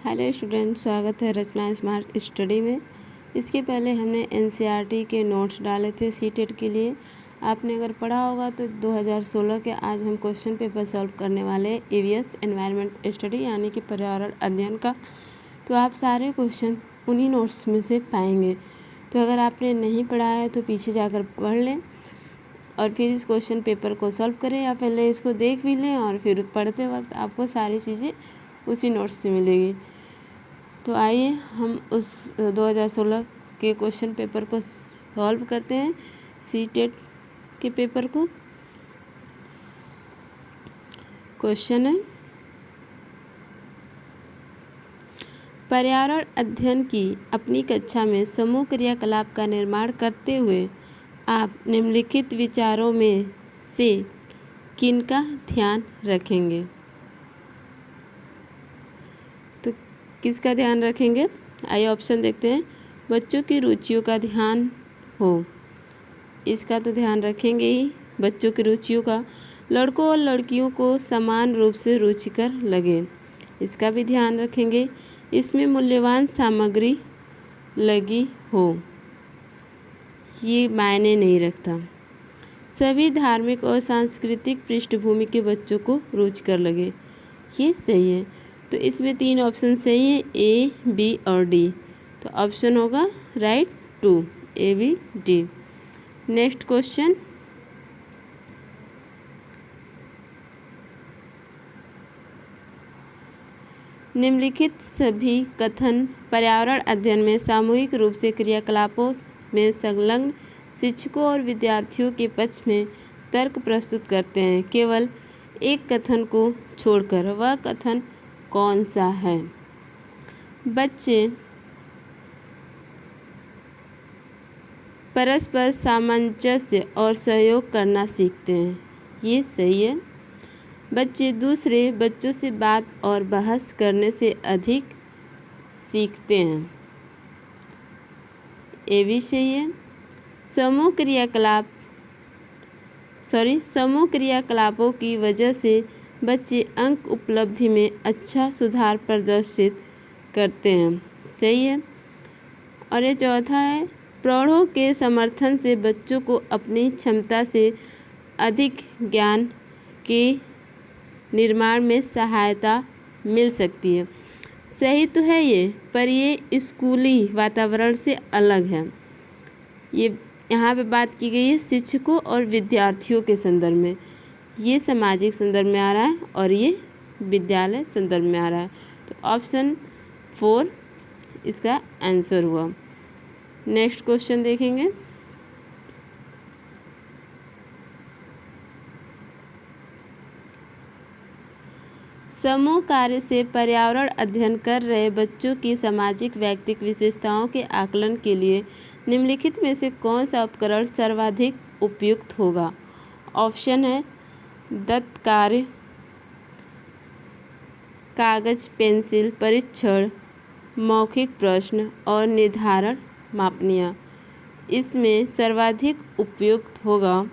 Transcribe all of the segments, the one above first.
Hello student, स्वागत है रचना smart study में। इसके पहले हमने एनसीईआरटी के नोट्स डाले थे सीटेट के लिए। आपने अगर पढ़ा होगा तो 2016 के आज हम क्वेश्चन पेपर सॉल्व करने वाले ईवीएस एनवायरनमेंट स्टडी यानी कि पर्यावरण अध्ययन का। तो आप सारे क्वेश्चन उन्हीं नोट्स में से पाएंगे। तो अगर आपने नहीं पढ़ा है तो पीछे जाकर पढ़ लें और फिर इस क्वेश्चन पेपर को सॉल्व करें, या पहले इसको देख भी लें और फिर पढ़ते वक्त आपको सारी चीज़ें उसी नोट्स से मिलेगी। तो आइए हम उस 2016 के क्वेश्चन पेपर को सॉल्व करते हैं, सीटेट के पेपर को। क्वेश्चन है, पर्यावरण अध्ययन की अपनी कक्षा में समूह क्रियाकलाप का निर्माण करते हुए आप निम्नलिखित विचारों में से किनका ध्यान रखेंगे। तो किसका ध्यान रखेंगे? आइए ऑप्शन देखते हैं। बच्चों की रुचियों का ध्यान हो, इसका तो ध्यान रखेंगे ही। बच्चों की रुचियों का, लड़कों और लड़कियों को समान रूप से रुचिकर लगे, इसका भी ध्यान रखेंगे। इसमें मूल्यवान सामग्री लगी हो, ये मायने नहीं रखता। सभी धार्मिक और सांस्कृतिक पृष्ठभूमि के बच्चों को रुचिकर लगे, ये सही है। तो इसमें 3 ऑप्शन सही है, ए, बी और डी। तो ऑप्शन होगा राइट 2, ए, बी, डी। नेक्स्ट क्वेश्चन, निम्नलिखित सभी कथन पर्यावरण अध्ययन में सामूहिक रूप से क्रियाकलापों में संलग्न शिक्षकों और विद्यार्थियों के पक्ष में तर्क प्रस्तुत करते हैं। केवल एक कथन को छोड़कर, वह कथन कौन सा है? बच्चे परस्पर सामंजस्य और सहयोग करना सीखते हैं, ये सही है। बच्चे दूसरे बच्चों से बात और बहस करने से अधिक सीखते हैं, ये भी सही है। समूह क्रियाकलापों की वजह से बच्चे अंक उपलब्धि में अच्छा सुधार प्रदर्शित करते हैं, सही है। और ये चौथा है, प्रौढ़ों के समर्थन से बच्चों को अपनी क्षमता से अधिक ज्ञान के निर्माण में सहायता मिल सकती है। सही तो है ये, पर ये स्कूली वातावरण से अलग है। ये यहाँ पे बात की गई है शिक्षकों और विद्यार्थियों के संदर्भ में, ये सामाजिक संदर्भ में आ रहा है और ये विद्यालय संदर्भ में आ रहा है। तो ऑप्शन 4 इसका आंसर हुआ। नेक्स्ट क्वेश्चन देखेंगे, समूह कार्य से पर्यावरण अध्ययन कर रहे बच्चों की सामाजिक व्यक्तिगत विशेषताओं के आकलन के लिए निम्नलिखित में से कौन सा उपकरण सर्वाधिक उपयुक्त होगा? ऑप्शन है दत्त कार्य, कागज पेंसिल परीक्षण, मौखिक प्रश्न और निर्धारण मापनियाँ। इसमें सर्वाधिक उपयुक्त होगा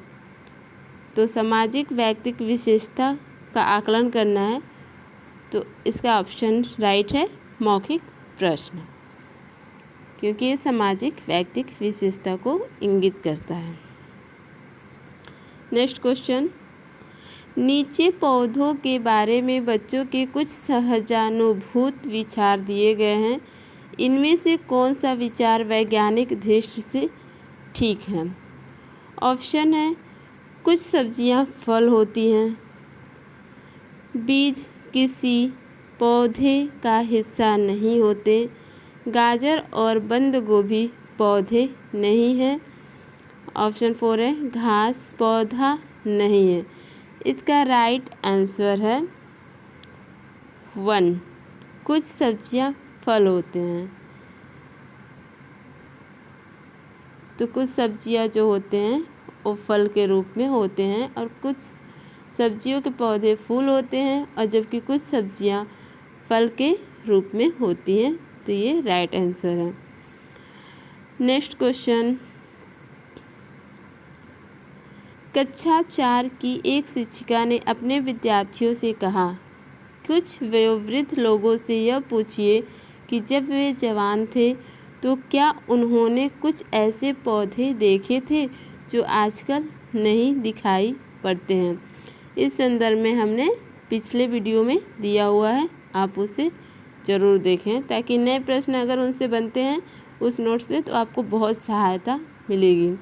तो सामाजिक व्यक्तिगत विशेषता का आकलन करना है, तो इसका ऑप्शन राइट है मौखिक प्रश्न, क्योंकि ये सामाजिक व्यक्तिगत विशेषता को इंगित करता है। नेक्स्ट क्वेश्चन, नीचे पौधों के बारे में बच्चों के कुछ सहजानुभूत विचार दिए गए हैं, इनमें से कौन सा विचार वैज्ञानिक दृष्टि से ठीक है? ऑप्शन है कुछ सब्जियां फल होती हैं, बीज किसी पौधे का हिस्सा नहीं होते, गाजर और बंद गोभी पौधे नहीं हैं। ऑप्शन 4 है घास पौधा नहीं है। इसका राइट आंसर है 1, कुछ सब्जियां फल होते हैं। तो कुछ सब्जियां जो होते हैं वो फल के रूप में होते हैं और कुछ सब्जियों के पौधे फूल होते हैं, और जबकि कुछ सब्जियां फल के रूप में होती हैं। तो ये राइट आंसर है। नेक्स्ट क्वेश्चन, कक्षा 4 की एक शिक्षिका ने अपने विद्यार्थियों से कहा, कुछ वयोवृद्ध लोगों से यह पूछिए कि जब वे जवान थे तो क्या उन्होंने कुछ ऐसे पौधे देखे थे जो आजकल नहीं दिखाई पड़ते हैं। इस संदर्भ में हमने पिछले वीडियो में दिया हुआ है, आप उसे ज़रूर देखें ताकि नए प्रश्न अगर उनसे बनते हैं उस नोट से तो आपको बहुत सहायता मिलेगी।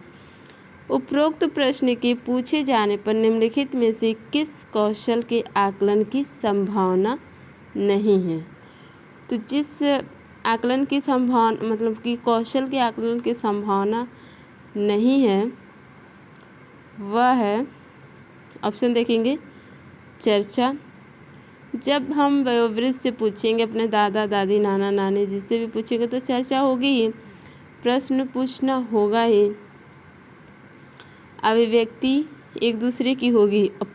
उपरोक्त प्रश्न के पूछे जाने पर निम्नलिखित में से किस कौशल के आकलन की संभावना नहीं है। तो जिस आकलन की संभावना मतलब कि कौशल के आकलन की संभावना नहीं है वह है, ऑप्शन देखेंगे, चर्चा। जब हम वयोवृद्ध से पूछेंगे, अपने दादा दादी नाना नानी जिससे भी पूछेंगे तो चर्चा होगी ही, प्रश्न पूछना होगा ही, अभिव्यक्ति एक दूसरे की होगी और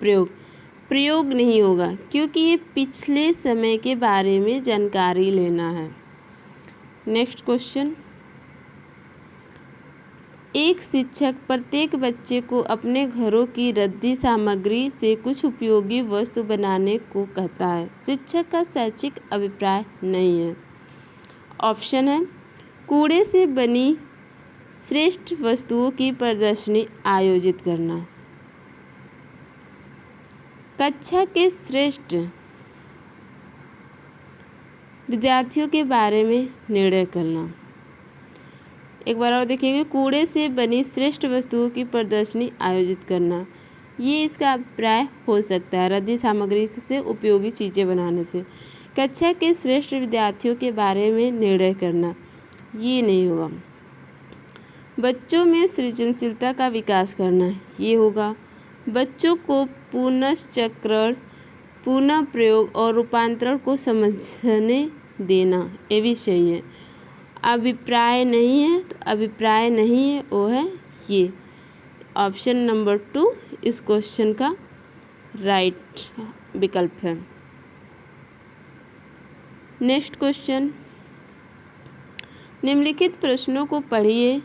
प्रयोग नहीं होगा क्योंकि ये पिछले समय के बारे में जानकारी लेना है। नेक्स्ट क्वेश्चन, एक शिक्षक प्रत्येक बच्चे को अपने घरों की रद्दी सामग्री से कुछ उपयोगी वस्तु बनाने को कहता है। शिक्षक का शैक्षिक अभिप्राय नहीं है। ऑप्शन है, कूड़े से बनी श्रेष्ठ वस्तुओं की प्रदर्शनी आयोजित करना, कक्षा के श्रेष्ठ विद्यार्थियों के बारे में निर्णय करना। एक बार और देखिएगा, कूड़े से बनी श्रेष्ठ वस्तुओं की प्रदर्शनी आयोजित करना, ये इसका अभिप्राय हो सकता है रद्दी सामग्री से उपयोगी चीज़ें बनाने से। कक्षा के श्रेष्ठ विद्यार्थियों के बारे में निर्णय करना, ये नहीं होगा। बच्चों में सृजनशीलता का विकास करना, ये होगा। बच्चों को पुनश्चक्रण, पुनः प्रयोग और रूपांतरण को समझने देना, ये भी सही है। अभिप्राय नहीं है तो अभिप्राय नहीं है वो है ये, ऑप्शन नंबर 2 इस क्वेश्चन का राइट विकल्प है। नेक्स्ट क्वेश्चन, निम्नलिखित प्रश्नों को पढ़िए।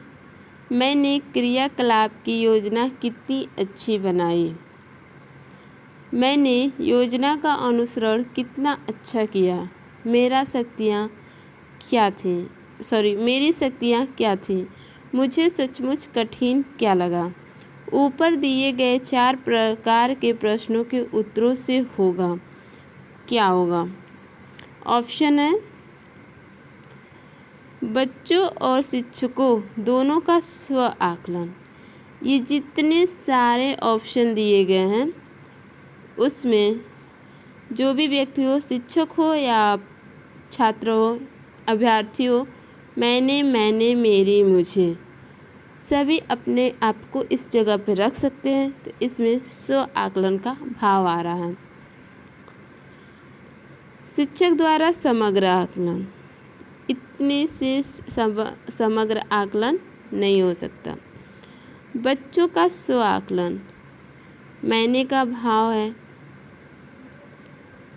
मैंने क्रियाकलाप की योजना कितनी अच्छी बनाई। मैंने योजना का अनुसरण कितना अच्छा किया। मेरी शक्तियाँ क्या थीं। मुझे सचमुच कठिन क्या लगा। ऊपर दिए गए 4 प्रकार के प्रश्नों के उत्तरों से होगा क्या होगा। ऑप्शन है, बच्चों और शिक्षकों दोनों का स्व आकलन। ये जितने सारे ऑप्शन दिए गए हैं उसमें जो भी व्यक्ति हो, शिक्षक हो या छात्र हो, अभ्यर्थी हो, मैंने, मेरी, मुझे, सभी अपने आप को इस जगह पर रख सकते हैं। तो इसमें स्व आकलन का भाव आ रहा है। शिक्षक द्वारा समग्र आकलन, इतने से समग्र आकलन नहीं हो सकता। बच्चों का स्व आकलन, मैंने का भाव है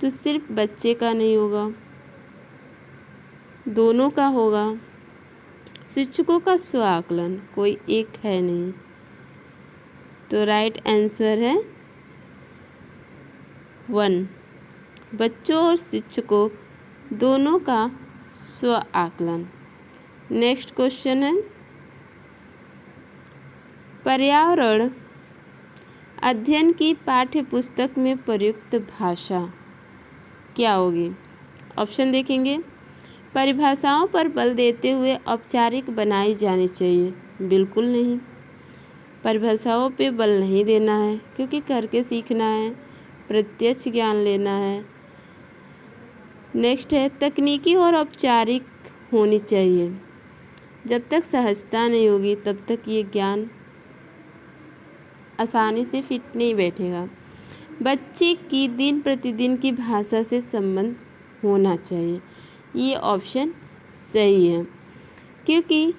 तो सिर्फ बच्चे का नहीं होगा, दोनों का होगा। शिक्षकों का स्व आकलन कोई एक है नहीं, तो राइट आंसर है 1, बच्चों और शिक्षकों दोनों का स्व आकलन। नेक्स्ट क्वेश्चन है, पर्यावरण अध्ययन की पाठ्य पुस्तक में प्रयुक्त भाषा क्या होगी। ऑप्शन देखेंगे, परिभाषाओं पर बल देते हुए औपचारिक बनाई जानी चाहिए। बिल्कुल नहीं, परिभाषाओं पे बल नहीं देना है क्योंकि करके सीखना है, प्रत्यक्ष ज्ञान लेना है। नेक्स्ट है, तकनीकी और औपचारिक होनी चाहिए। जब तक सहजता नहीं होगी तब तक ये ज्ञान आसानी से फिट नहीं बैठेगा। बच्चे की दिन प्रतिदिन की भाषा से संबंध होना चाहिए, ये ऑप्शन सही है क्योंकि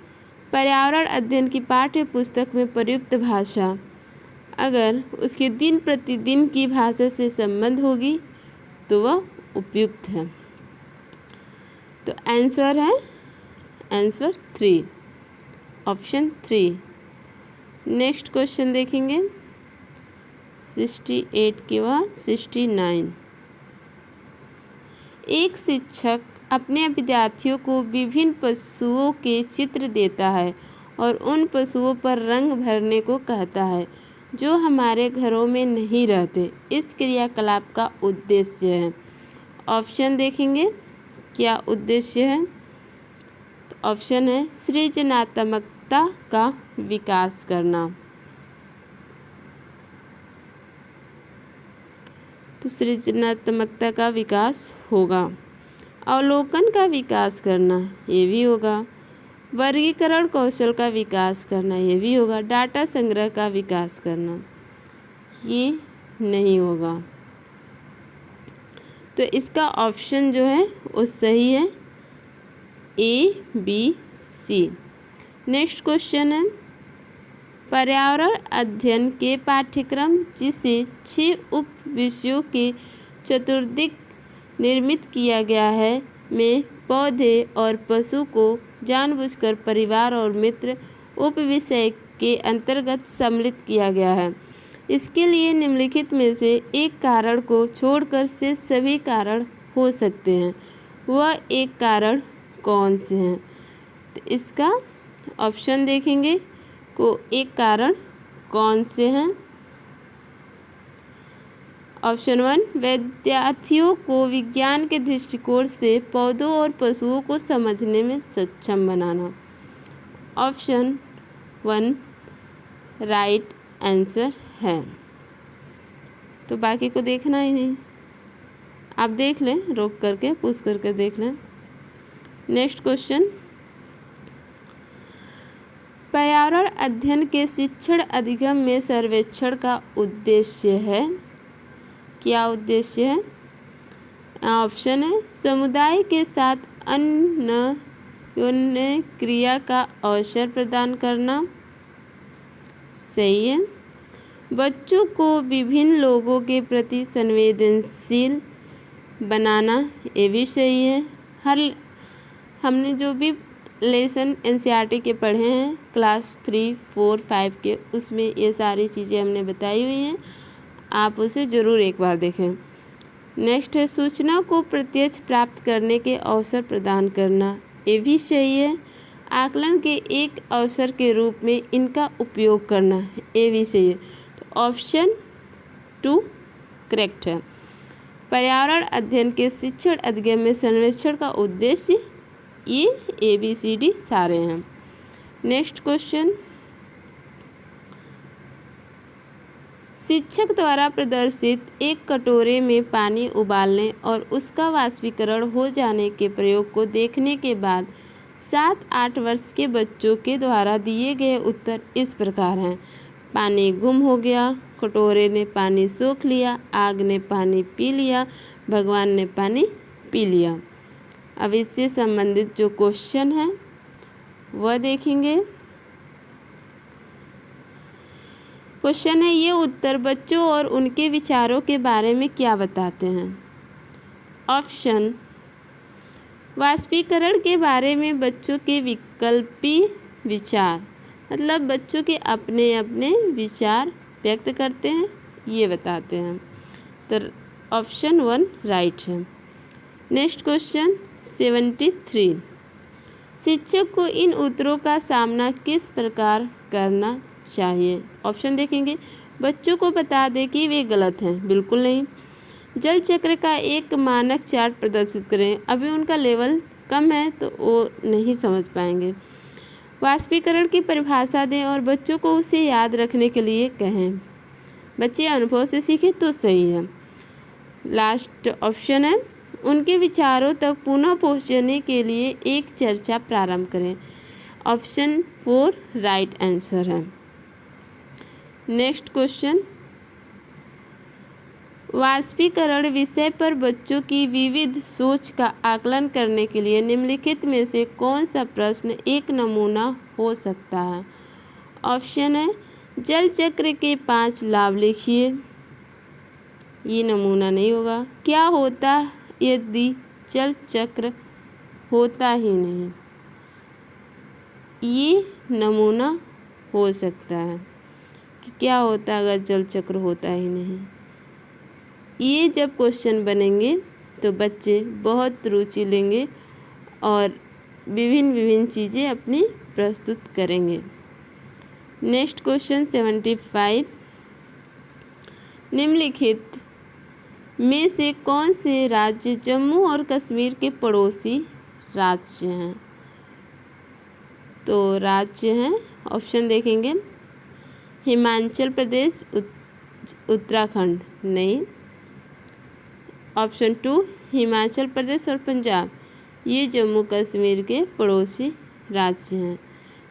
पर्यावरण अध्ययन की पाठ्य पुस्तक में प्रयुक्त भाषा अगर उसके दिन प्रतिदिन की भाषा से संबंध होगी तो वह उपयुक्त है। तो आंसर है आंसर 3, ऑप्शन 3। नेक्स्ट क्वेश्चन देखेंगे 68 के बाद 69। एक शिक्षक अपने विद्यार्थियों को विभिन्न पशुओं के चित्र देता है और उन पशुओं पर रंग भरने को कहता है जो हमारे घरों में नहीं रहते। इस क्रियाकलाप का उद्देश्य है। ऑप्शन देखेंगे क्या उद्देश्य है। तो ऑप्शन है सृजनात्मकता का विकास करना। तो सृजनात्मकता का विकास होगा। अवलोकन का विकास करना, ये भी होगा। वर्गीकरण कौशल का विकास करना, ये भी होगा। डाटा संग्रह का विकास करना, ये नहीं होगा। तो इसका ऑप्शन जो है वो सही है, A B C. Next question है पर्यावरण अध्ययन के पाठ्यक्रम जिसे 6 उप विषयों के चतुर्दिक निर्मित किया गया है में पौधे और पशु को जानबूझकर परिवार और मित्र उप विषय के अंतर्गत सम्मिलित किया गया है। इसके लिए निम्नलिखित में से एक कारण को छोड़कर से सभी कारण हो सकते हैं। वह एक कारण कौन से हैं। तो इसका ऑप्शन देखेंगे को एक कारण कौन से हैं। ऑप्शन 1 विद्यार्थियों को विज्ञान के दृष्टिकोण से पौधों और पशुओं को समझने में सक्षम बनाना। ऑप्शन 1 राइट आंसर है। तो बाकी को देखना ही नहीं, आप देख लें, रोक करके पूछ करके देख लें। नेक्स्ट क्वेश्चन पर्यावरण अध्ययन के शिक्षण अधिगम में सर्वेक्षण का उद्देश्य है। क्या उद्देश्य है। ऑप्शन है समुदाय के साथ अन्योन्य क्रिया का अवसर प्रदान करना, सही है। बच्चों को विभिन्न लोगों के प्रति संवेदनशील बनाना, ये भी सही है। हमने जो भी लेसन एनसीईआरटी के पढ़े हैं क्लास 3, 4, 5 के, उसमें ये सारी चीज़ें हमने बताई हुई हैं, आप उसे ज़रूर एक बार देखें। नेक्स्ट है सूचना को प्रत्यक्ष प्राप्त करने के अवसर प्रदान करना, ये भी सही है। आकलन के एक अवसर के रूप में इनका उपयोग करना, ये भी सही है। तो ऑप्शन 2 करेक्ट है। पर्यावरण अध्ययन के शिक्षण अधिगम में सर्वेक्षण का उद्देश्य, ये ABCD सारे हैं। नेक्स्ट क्वेश्चन शिक्षक द्वारा प्रदर्शित एक कटोरे में पानी उबालने और उसका वाष्पीकरण हो जाने के प्रयोग को देखने के बाद 7-8 वर्ष के बच्चों के द्वारा दिए गए उत्तर इस प्रकार हैं। पानी गुम हो गया, कटोरे ने पानी सोख लिया, आग ने पानी पी लिया, भगवान ने पानी पी लिया। अब इससे संबंधित जो क्वेश्चन है वह देखेंगे। क्वेश्चन है ये उत्तर बच्चों और उनके विचारों के बारे में क्या बताते हैं। ऑप्शन वाष्पीकरण के बारे में बच्चों के विकल्पी विचार, मतलब बच्चों के अपने अपने विचार व्यक्त करते हैं, ये बताते हैं। तो ऑप्शन 1 राइट है। नेक्स्ट क्वेश्चन 73 शिक्षक को इन उत्तरों का सामना किस प्रकार करना चाहिए। ऑप्शन देखेंगे बच्चों को बता दें कि वे गलत हैं, बिल्कुल नहीं। जल चक्र का एक मानक चार्ट प्रदर्शित करें, अभी उनका लेवल कम है तो वो नहीं समझ पाएंगे। वाष्पीकरण की परिभाषा दें और बच्चों को उसे याद रखने के लिए कहें। बच्चे अनुभव से सीखें तो सही है। लास्ट ऑप्शन है उनके विचारों तक पुनः पहुंचने के लिए एक चर्चा प्रारंभ करें। ऑप्शन 4 राइट आंसर है। नेक्स्ट क्वेश्चन वाष्पीकरण विषय पर बच्चों की विविध सोच का आकलन करने के लिए निम्नलिखित में से कौन सा प्रश्न एक नमूना हो सकता है। ऑप्शन है जल चक्र के 5 लाभ लिखिए, ये नमूना नहीं होगा। क्या होता यदि जल चक्र होता ही नहीं, ये नमूना हो सकता है कि क्या होता अगर जल चक्र होता ही नहीं। ये जब क्वेश्चन बनेंगे तो बच्चे बहुत रुचि लेंगे और विभिन्न विभिन्न चीज़ें अपनी प्रस्तुत करेंगे। नेक्स्ट क्वेश्चन 75, निम्नलिखित में से कौन से राज्य जम्मू और कश्मीर के पड़ोसी राज्य हैं? तो राज्य हैं, ऑप्शन देखेंगे, हिमाचल प्रदेश, उत्तराखंड नहीं। ऑप्शन 2 हिमाचल प्रदेश और पंजाब, ये जम्मू कश्मीर के पड़ोसी राज्य हैं।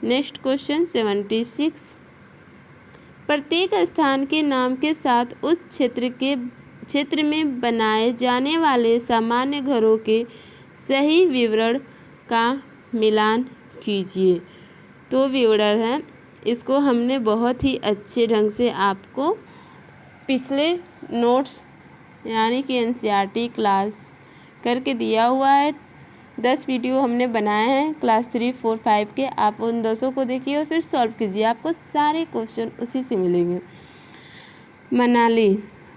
नेक्स्ट क्वेश्चन 76, प्रत्येक स्थान के नाम के साथ उस क्षेत्र में बनाए जाने वाले सामान्य घरों के सही विवरण का मिलान कीजिए। तो विवरण है, इसको हमने बहुत ही अच्छे ढंग से आपको पिछले नोट्स यानी कि एनसीईआरटी क्लास करके दिया हुआ है। 10 वीडियो हमने बनाए हैं क्लास 3, 4, 5 के। आप उन 10 को देखिए और फिर सॉल्व कीजिए, आपको सारे क्वेश्चन उसी से मिलेंगे।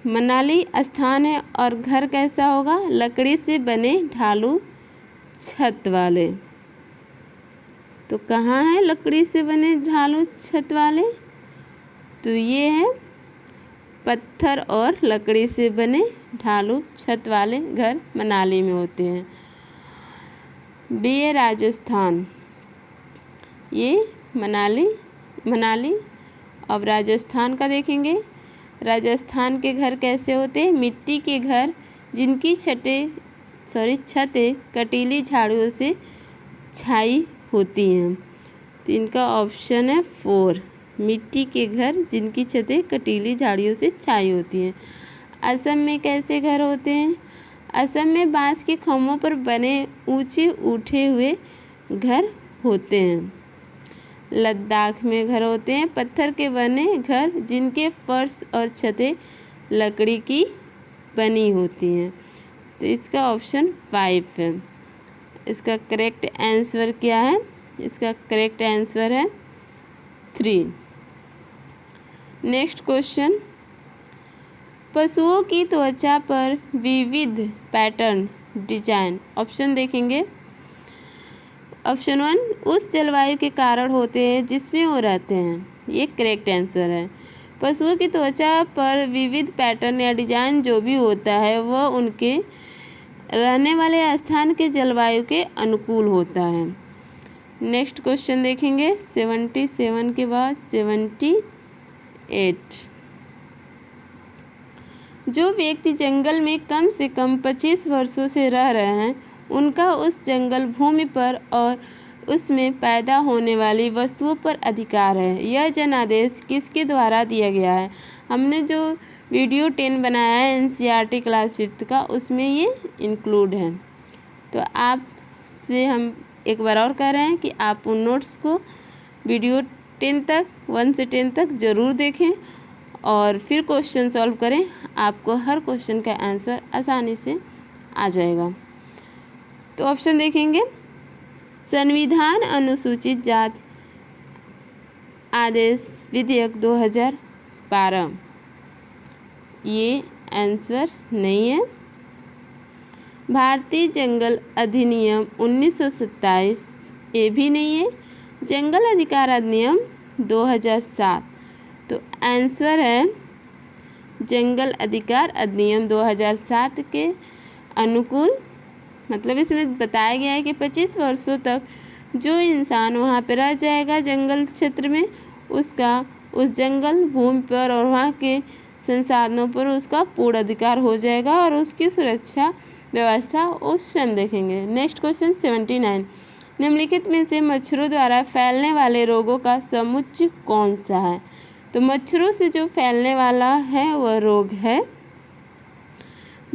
मनाली स्थान है और घर कैसा होगा? लकड़ी से बने ढालू छत वाले। तो कहाँ है लकड़ी से बने ढालू छत वाले? तो ये है पत्थर और लकड़ी से बने ढालू छत वाले घर मनाली में होते हैं। राजस्थान, ये मनाली। अब राजस्थान का देखेंगे, राजस्थान के घर कैसे होते हैं? मिट्टी के घर जिनकी छतें कटीली झाड़ियों से छाई होती हैं। तो इनका ऑप्शन है 4, मिट्टी के घर जिनकी छतें कटीली झाड़ियों से छाई होती हैं। असम में कैसे घर होते हैं? असम में बांस के खम्भों पर बने ऊंचे उठे हुए घर होते हैं। लद्दाख में घर होते हैं पत्थर के बने घर जिनके फर्श और छतें लकड़ी की बनी होती हैं। तो इसका ऑप्शन 5 है। इसका करेक्ट आंसर क्या है? इसका करेक्ट आंसर है 3। नेक्स्ट क्वेश्चन, पशुओं की त्वचा पर विविध पैटर्न डिजाइन। ऑप्शन देखेंगे, ऑप्शन 1 उस जलवायु के कारण होते हैं जिसमें वो रहते हैं, ये करेक्ट आंसर है। पशुओं की त्वचा पर विविध पैटर्न या डिजाइन जो भी होता है वह उनके रहने वाले स्थान के जलवायु के अनुकूल होता है। नेक्स्ट क्वेश्चन देखेंगे 77 के बाद 78, जो व्यक्ति जंगल में कम से कम 25 वर्षों से रह रहे हैं उनका उस जंगल भूमि पर और उसमें पैदा होने वाली वस्तुओं पर अधिकार है। यह जनादेश किसके द्वारा दिया गया है? हमने जो वीडियो 10 बनाया है एनसीईआरटी क्लास 5 का, उसमें ये इंक्लूड है। तो आपसे हम एक बार और कह रहे हैं कि आप उन नोट्स को वीडियो 10 तक 1 से 10 तक ज़रूर देखें और फिर क्वेश्चन सॉल्व करें। आपको हर क्वेश्चन का आंसर आसानी से आ जाएगा। तो ऑप्शन देखेंगे, संविधान अनुसूचित जाति आदेश विधेयक 2012, ये आंसर नहीं है। भारतीय जंगल अधिनियम 1927, ये भी नहीं है। जंगल अधिकार अधिनियम 2007, तो आंसर है जंगल अधिकार अधिनियम 2007 के अनुकूल। मतलब इसमें बताया गया है कि 25 वर्षों तक जो इंसान वहाँ पर रह जाएगा जंगल क्षेत्र में, उसका उस जंगल भूमि पर और वहाँ के संसाधनों पर उसका पूर्ण अधिकार हो जाएगा और उसकी सुरक्षा व्यवस्था वो स्वयं देखेंगे। नेक्स्ट क्वेश्चन 79, निम्नलिखित में से मच्छरों द्वारा फैलने वाले रोगों का समुच्चय कौन सा है? तो मच्छरों से जो फैलने वाला है वह रोग है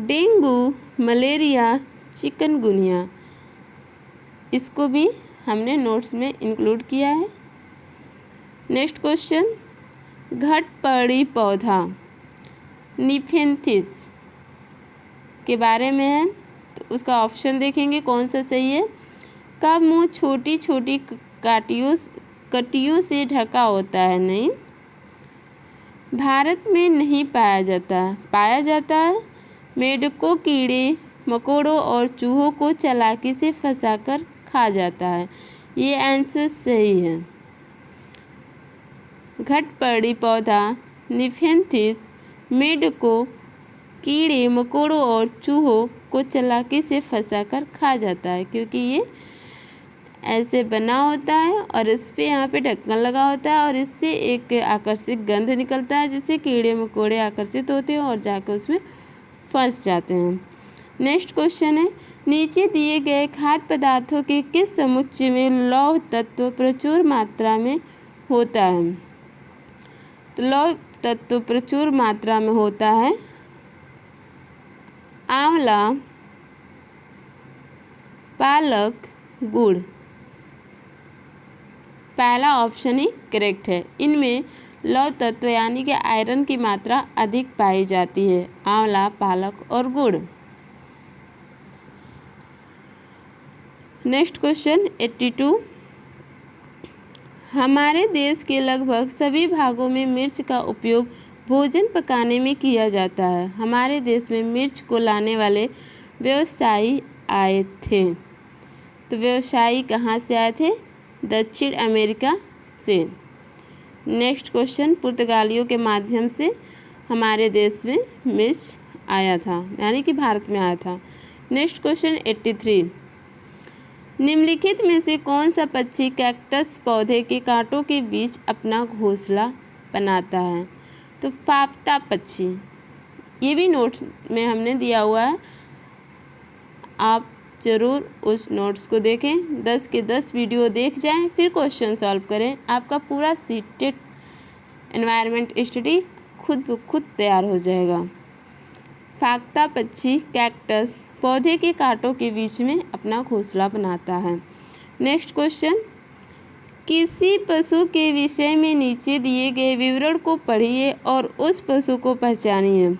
डेंगू, मलेरिया, चिकनगुनिया। इसको भी हमने नोट्स में इंक्लूड किया है। नेक्स्ट क्वेश्चन, घटपर्णी पौधा निफेंथिस के बारे में है। तो उसका ऑप्शन देखेंगे कौन सा सही है। का मुंह छोटी छोटी कटियों से ढका होता है? नहीं, भारत में नहीं पाया जाता है। मेढकों कीड़े मकोड़ों और चूहों को चालाकी से फंसाकर खा जाता है। ये आंसर सही है। घटपर्णी पौधा निफेंथिस मेढकों, कीड़े मकोड़ों और चूहों को चालाकी से फंसाकर खा जाता है, क्योंकि ये ऐसे बना होता है और इस पे यहाँ पे ढक्कन लगा होता है और इससे एक आकर्षक गंध निकलता है, जिससे कीड़े मकोड़े आकर्षित होते हैं और जाकर उसमें फंस जाते हैं। नेक्स्ट क्वेश्चन है, नीचे दिए गए खाद्य पदार्थों के किस समुच्चय में लौह तत्व प्रचुर मात्रा में होता है? तो लौह तत्व प्रचुर मात्रा में होता है आंवला, पालक, गुड़। पहला ऑप्शन ही करेक्ट है। इनमें लौह तत्व यानी कि आयरन की मात्रा अधिक पाई जाती है, आंवला, पालक और गुड़। नेक्स्ट क्वेश्चन 82, हमारे देश के लगभग सभी भागों में मिर्च का उपयोग भोजन पकाने में किया जाता है। हमारे देश में मिर्च को लाने वाले व्यवसायी आए थे। तो व्यवसायी कहाँ से आए थे? दक्षिण अमेरिका से। नेक्स्ट क्वेश्चन, पुर्तगालियों के माध्यम से हमारे देश में मिर्च आया था, यानी कि भारत में आया था। नेक्स्ट क्वेश्चन 83, निम्नलिखित में से कौन सा पक्षी कैक्टस पौधे के कांटों के बीच अपना घोंसला बनाता है? तो फाफ्ता पक्षी। ये भी नोट में हमने दिया हुआ है, आप ज़रूर उस नोट्स को देखें। 10 के 10 वीडियो देख जाएं, फिर क्वेश्चन सॉल्व करें। आपका पूरा सीटेट एनवायरनमेंट स्टडी खुद ब खुद तैयार हो जाएगा। फाफ्ता पक्षी कैक्टस पौधे के कांटों के बीच में अपना घोंसला बनाता है। नेक्स्ट क्वेश्चन, किसी पशु के विषय में नीचे दिए गए विवरण को पढ़िए और उस पशु को पहचानिए।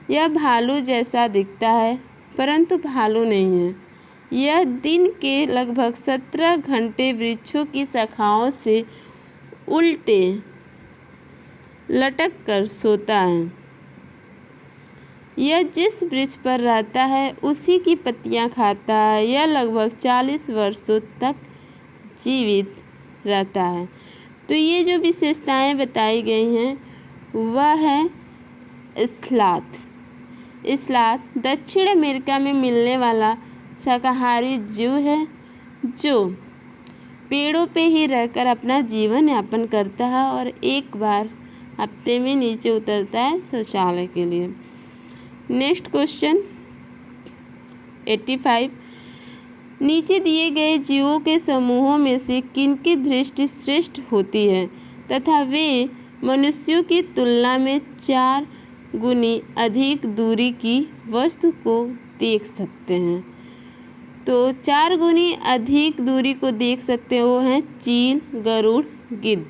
यह भालू जैसा दिखता है परंतु भालू नहीं है। यह दिन के लगभग 17 घंटे वृक्षों की शाखाओं से उल्टे लटक कर सोता है। यह जिस वृक्ष पर रहता है उसी की पत्तियां खाता है। यह लगभग 40 वर्षों तक जीवित रहता है। तो ये जो विशेषताएं बताई गई हैं वह है स्लॉथ। स्लॉथ दक्षिण अमेरिका में मिलने वाला शाकाहारी जीव है, जो पेड़ों पे ही रहकर अपना जीवन यापन करता है और एक बार हफ्ते में नीचे उतरता है शौचालय के लिए। नेक्स्ट क्वेश्चन 85, नीचे दिए गए जीवों के समूहों में से किनकी दृष्टि श्रेष्ठ होती है तथा वे मनुष्यों की तुलना में 4 गुनी अधिक दूरी की वस्तु को देख सकते हैं? तो 4 गुनी अधिक दूरी को देख सकते हैं, वो हैं चील, गरुड़, गिद्ध।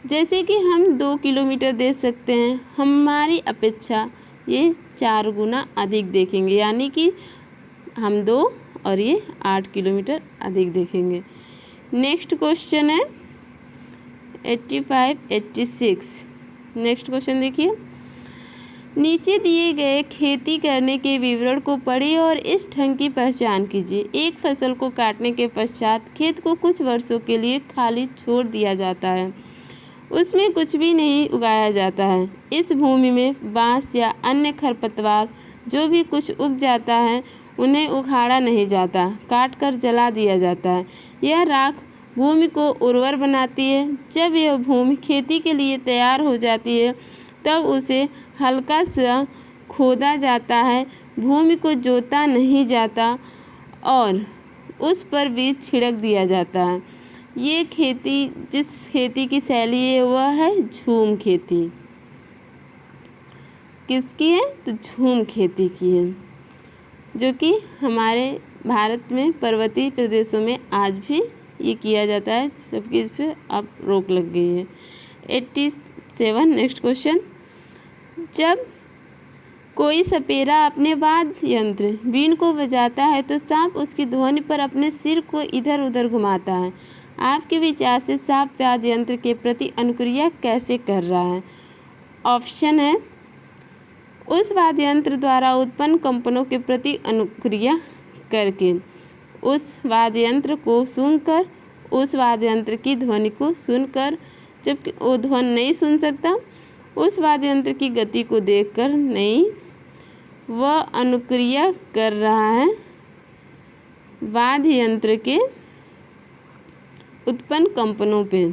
जैसे कि हम 2 किलोमीटर देख सकते हैं, हमारी अपेक्षा ये 4 गुना अधिक देखेंगे, यानी कि हम 2 और ये 8 किलोमीटर अधिक देखेंगे। नेक्स्ट क्वेश्चन है 85, 86। नेक्स्ट क्वेश्चन देखिए, नीचे दिए गए खेती करने के विवरण को पढ़िए और इस ढंग की पहचान कीजिए। एक फसल को काटने के पश्चात खेत को कुछ वर्षों के लिए खाली छोड़ दिया जाता है, उसमें कुछ भी नहीं उगाया जाता है। इस भूमि में बांस या अन्य खरपतवार जो भी कुछ उग जाता है उन्हें उखाड़ा नहीं जाता, काटकर जला दिया जाता है। यह राख भूमि को उर्वर बनाती है। जब यह भूमि खेती के लिए तैयार हो जाती है तब उसे हल्का सा खोदा जाता है, भूमि को जोता नहीं जाता और उस पर बीज छिड़क दिया जाता है। ये खेती, जिस खेती की शैली है वह है झूम खेती। किसकी है? तो झूम खेती की है, जो कि हमारे भारत में पर्वतीय प्रदेशों में आज भी ये किया जाता है, जबकि इस पर अब रोक लग गई है। 87। नेक्स्ट क्वेश्चन, जब कोई सपेरा अपने वाद्य यंत्र बीन को बजाता है तो सांप उसकी ध्वनि पर अपने सिर को इधर उधर घुमाता है। आपके विचार से सांप वाद्य यंत्र के प्रति अनुक्रिया कैसे कर रहा है? ऑप्शन है उस वाद्य यंत्र द्वारा उत्पन्न कंपनों के प्रति अनुक्रिया करके। उस वाद्य यंत्र को सुनकर, उस वाद्य यंत्र की ध्वनि को सुनकर, जबकि वो ध्वनि नहीं सुन सकता, उस वाद्य यंत्र की गति को देखकर नहीं, वह अनुक्रिया कर रहा है वाद्य यंत्र के उत्पन्न कंपनों पे।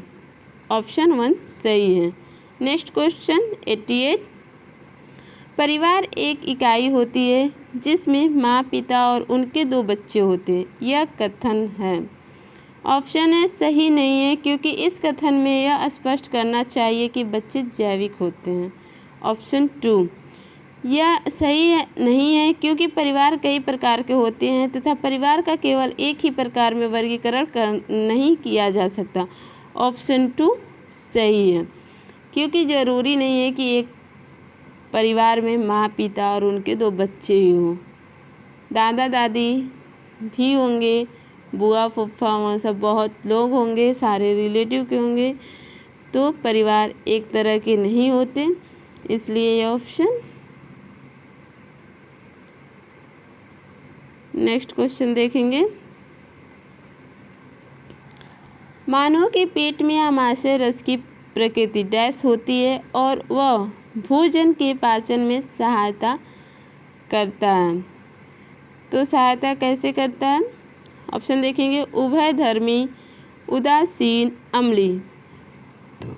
ऑप्शन 1 सही है। Next question 88। परिवार एक इकाई होती है जिसमें माँ, पिता और उनके 2 बच्चे होते हैं, यह कथन है। ऑप्शन है सही नहीं है, क्योंकि इस कथन में यह स्पष्ट करना चाहिए कि बच्चे जैविक होते हैं। ऑप्शन 2 यह सही है नहीं है, क्योंकि परिवार कई प्रकार के होते हैं तथा परिवार का केवल एक ही प्रकार में वर्गीकरण नहीं किया जा सकता। ऑप्शन 2 सही है, क्योंकि ज़रूरी नहीं है कि एक परिवार में माँ, पिता और उनके 2 बच्चे ही हों। दादा दादी भी होंगे, बुआ, फूफा, वहाँ सब बहुत लोग होंगे, सारे रिलेटिव के होंगे, तो परिवार एक तरह के नहीं होते, इसलिए ये ऑप्शन। नेक्स्ट क्वेश्चन देखेंगे। मानव के पेट में आमाशय रस की प्रकृति डैश होती है और वह भोजन के पाचन में सहायता करता है। तो सहायता कैसे करता है? ऑप्शन देखेंगे। उभयधर्मी, उदासीन, अम्ली।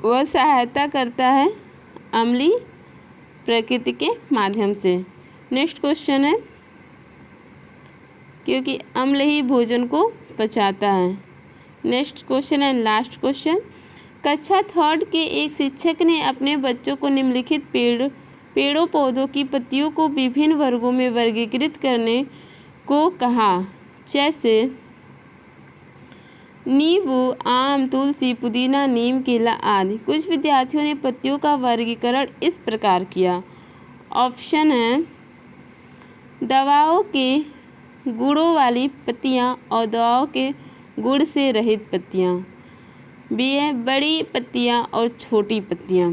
वह सहायता करता है अम्ली प्रकृति के माध्यम से। नेक्स्ट क्वेश्चन है, क्योंकि अम्ल ही भोजन को पचाता है। नेक्स्ट क्वेश्चन है लास्ट क्वेश्चन। कक्षा 3 के एक शिक्षक ने अपने बच्चों को निम्नलिखित पेड़ों पौधों की पत्तियों को विभिन्न वर्गों में वर्गीकृत करने को कहा, जैसे नींबू, आम, तुलसी, पुदीना, नीम, केला आदि। कुछ विद्यार्थियों ने पत्तियों का वर्गीकरण इस प्रकार किया। ऑप्शन है दवाओं के गुणों वाली पत्तियाँ और दवाओं के गुण से रहित पत्तियाँ। बी है बड़ी पत्तियाँ और छोटी पत्तियाँ।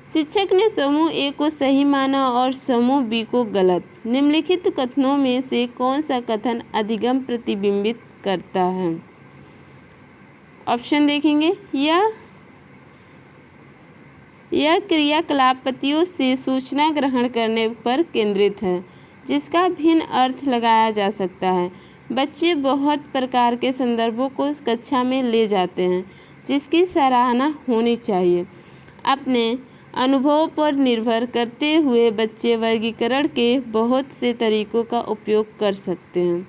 शिक्षक ने समूह ए को सही माना और समूह बी को गलत। निम्नलिखित कथनों में से कौन सा कथन अधिगम प्रतिबिंबित करता है? ऑप्शन देखेंगे। यह क्रियाकलाप पत्तियों से सूचना ग्रहण करने पर केंद्रित है, जिसका भिन्न अर्थ लगाया जा सकता है। बच्चे बहुत प्रकार के संदर्भों को कक्षा में ले जाते हैं, जिसकी सराहना होनी चाहिए। अपने अनुभव पर निर्भर करते हुए बच्चे वर्गीकरण के बहुत से तरीकों का उपयोग कर सकते हैं।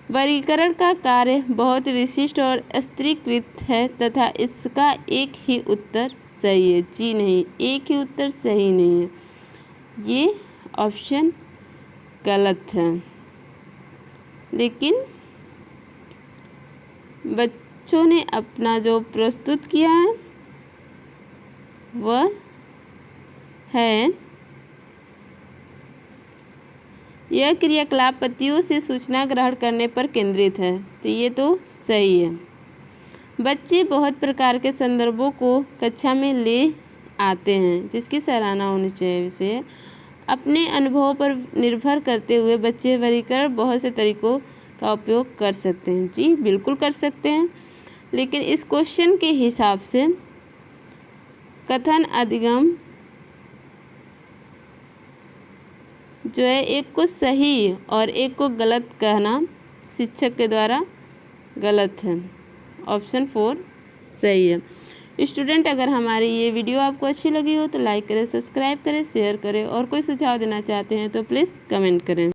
वर्गीकरण का कार्य बहुत विशिष्ट और स्तरीकृत है तथा इसका एक ही उत्तर सही है। जी नहीं, एक ही उत्तर सही नहीं है, ये ऑप्शन गलत है। लेकिन बच्चों ने अपना जो प्रस्तुत किया है वह है यह क्रियाकलाप पत्तियों से सूचना ग्रहण करने पर केंद्रित है, तो ये तो सही है। बच्चे बहुत प्रकार के संदर्भों को कक्षा में ले आते हैं, जिसकी सराहना होनी चाहिए। विषय अपने अनुभव पर निर्भर करते हुए बच्चे वर्गीकरण बहुत से तरीकों का उपयोग कर सकते हैं। जी बिल्कुल कर सकते हैं, लेकिन इस क्वेश्चन के हिसाब से कथन अधिगम जो है एक को सही और एक को गलत कहना शिक्षक के द्वारा गलत है। ऑप्शन 4 सही है। स्टूडेंट, अगर हमारी ये वीडियो आपको अच्छी लगी हो तो लाइक करें, सब्सक्राइब करें, शेयर करें और कोई सुझाव देना चाहते हैं तो प्लीज़ कमेंट करें।